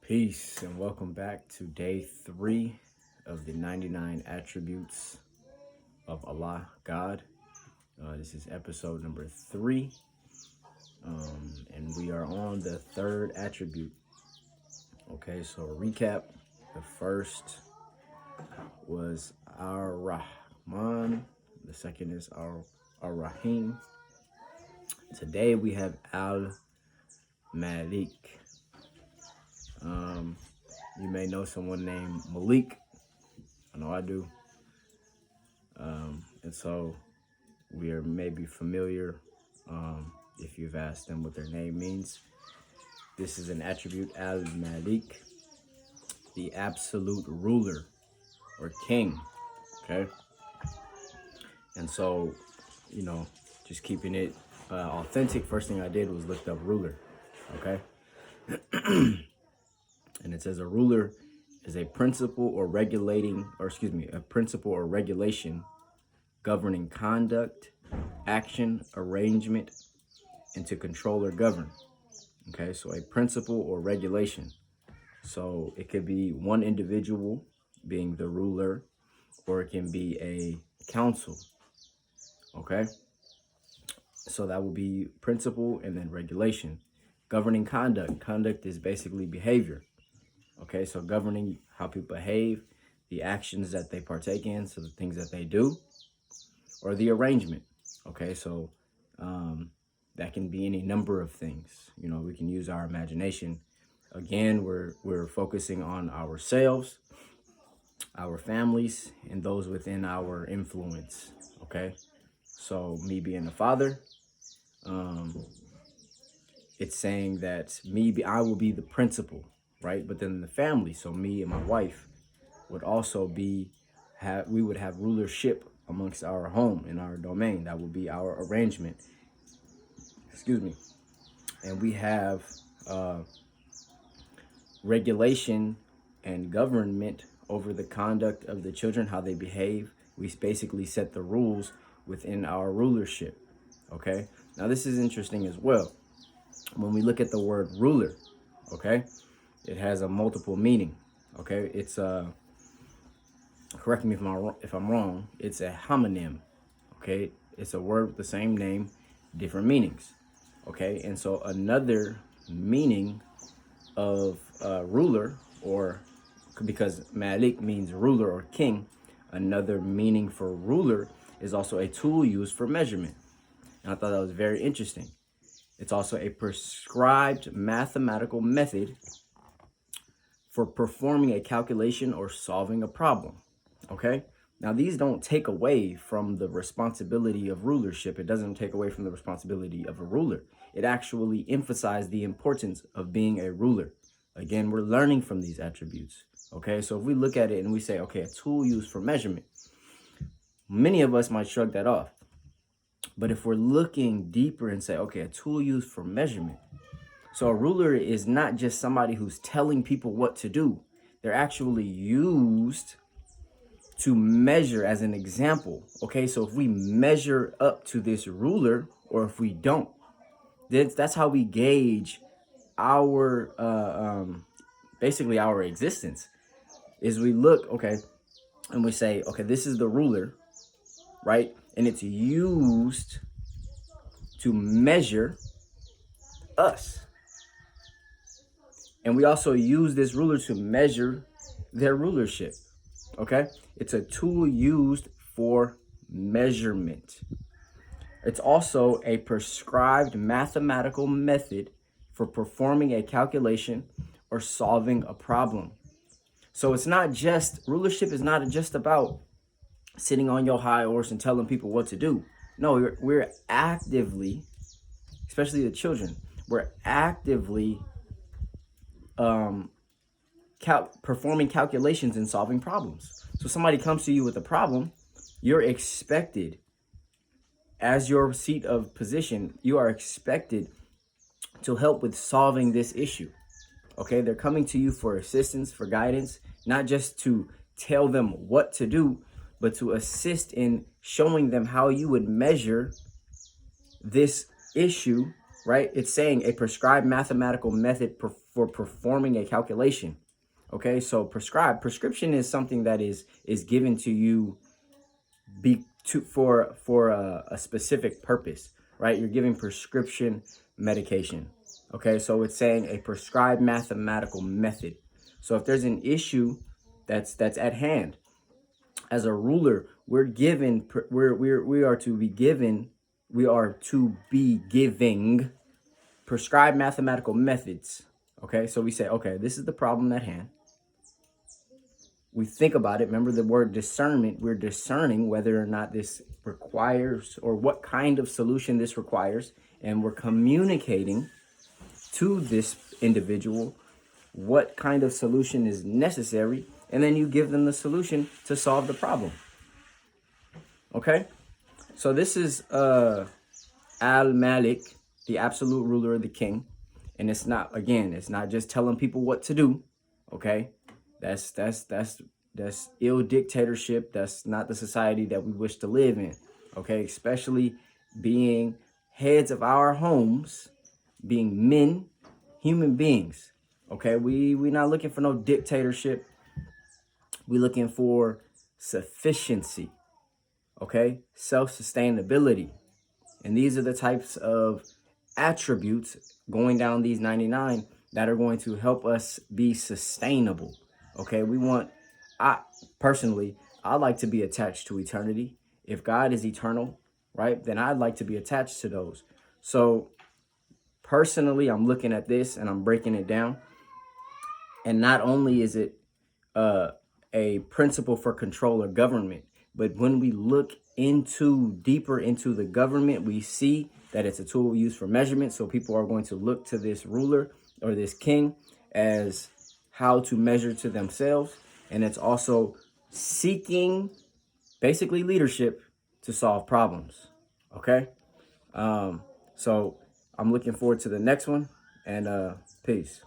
Peace and welcome back to day 3 of the 99 attributes of Allah, God. This is episode number 3, and we are on the third attribute. Okay, so recap. The first was Ar-Rahman. The second is Ar-Rahim. Today we have Al-Malik. You may know someone named Malik. I know I do. And so we are maybe familiar if you've asked them what their name means. This is an attribute, Al-Malik, the absolute ruler or king. Okay. And so, just keeping it authentic, first thing I did was look up ruler. Okay. And it says a ruler is a principle or regulation governing conduct, action, arrangement, and to control or govern. Okay, so a principle or regulation. So it could be one individual being the ruler, or it can be a council. Okay, so that would be principle and then regulation. Governing conduct. Conduct is basically behavior. Okay, so governing how people behave, the actions that they partake in, so the things that they do, or the arrangement. Okay, so that can be any number of things. We can use our imagination. Again, we're focusing on ourselves, our families, and those within our influence. Okay, so me being a father, it's saying that I will be the principal. Right, but then the family, so me and my wife, would also we would have rulership amongst our home and our domain. That would be our arrangement. Excuse me. And we have regulation and government over the conduct of the children, how they behave. We basically set the rules within our rulership. Okay. Now this is interesting as well. When we look at the word ruler, okay, it has a multiple meaning. Okay, it's correct me if I'm wrong. It's a homonym. Okay, it's a word with the same name, different meanings. Okay, and so another meaning of ruler, or because Malik means ruler or king, another meaning for ruler is also a tool used for measurement. And I thought that was very interesting. It's also a prescribed mathematical method for performing a calculation or solving a problem. Okay, now these don't take away from the responsibility of rulership. It doesn't take away from the responsibility of a ruler. It actually emphasizes the importance of being a ruler. Again, we're learning from these attributes. Okay, so if we look at it and we say, okay, a tool used for measurement, many of us might shrug that off. But if we're looking deeper and say, okay, a tool used for measurement, so a ruler is not just somebody who's telling people what to do. They're actually used to measure as an example. Okay, so if we measure up to this ruler, or if we don't, that's how we gauge our basically our existence. Is we look, okay, and we say, okay, this is the ruler, right? And it's used to measure us. And we also use this ruler to measure their rulership. Okay, it's a tool used for measurement. It's also a prescribed mathematical method for performing a calculation or solving a problem. So it's not just, rulership is not just about sitting on your high horse and telling people what to do. No, we're actively, especially the children, we're actively performing calculations and solving problems. So somebody comes to you with a problem, you're expected, as your seat of position, you are expected to help with solving this issue. Okay, they're coming to you for assistance, for guidance, not just to tell them what to do, but to assist in showing them how you would measure this issue, right? It's saying a prescribed mathematical method for performing a calculation. Okay, so prescription is something that is given to you for a specific purpose, right? You're giving prescription medication. Okay, so it's saying a prescribed mathematical method. So if there's an issue that's at hand, as a ruler, we are to be giving prescribed mathematical methods. Okay, so we say, okay, this is the problem at hand. We think about it. Remember the word discernment. We're discerning whether or not this requires, or what kind of solution this requires. And we're communicating to this individual what kind of solution is necessary. And then you give them the solution to solve the problem. Okay? So this is Al-Malik, the absolute ruler of the king. And it's not just telling people what to do. Okay? That's ill dictatorship. That's not the society that we wish to live in. Okay, especially being heads of our homes, being men, human beings. Okay, we're not looking for no dictatorship. We're looking for sufficiency. Okay, self-sustainability. And these are the types of attributes going down these 99 that are going to help us be sustainable. Okay, I like to be attached to eternity. If God is eternal, right, then I'd like to be attached to those. So personally, I'm looking at this and I'm breaking it down. And not only is it a principle for control or government, but when we look deeper into the government, we see that it's a tool used for measurement. So people are going to look to this ruler or this king as how to measure to themselves. And it's also seeking basically leadership to solve problems. Okay. So I'm looking forward to the next one, and peace.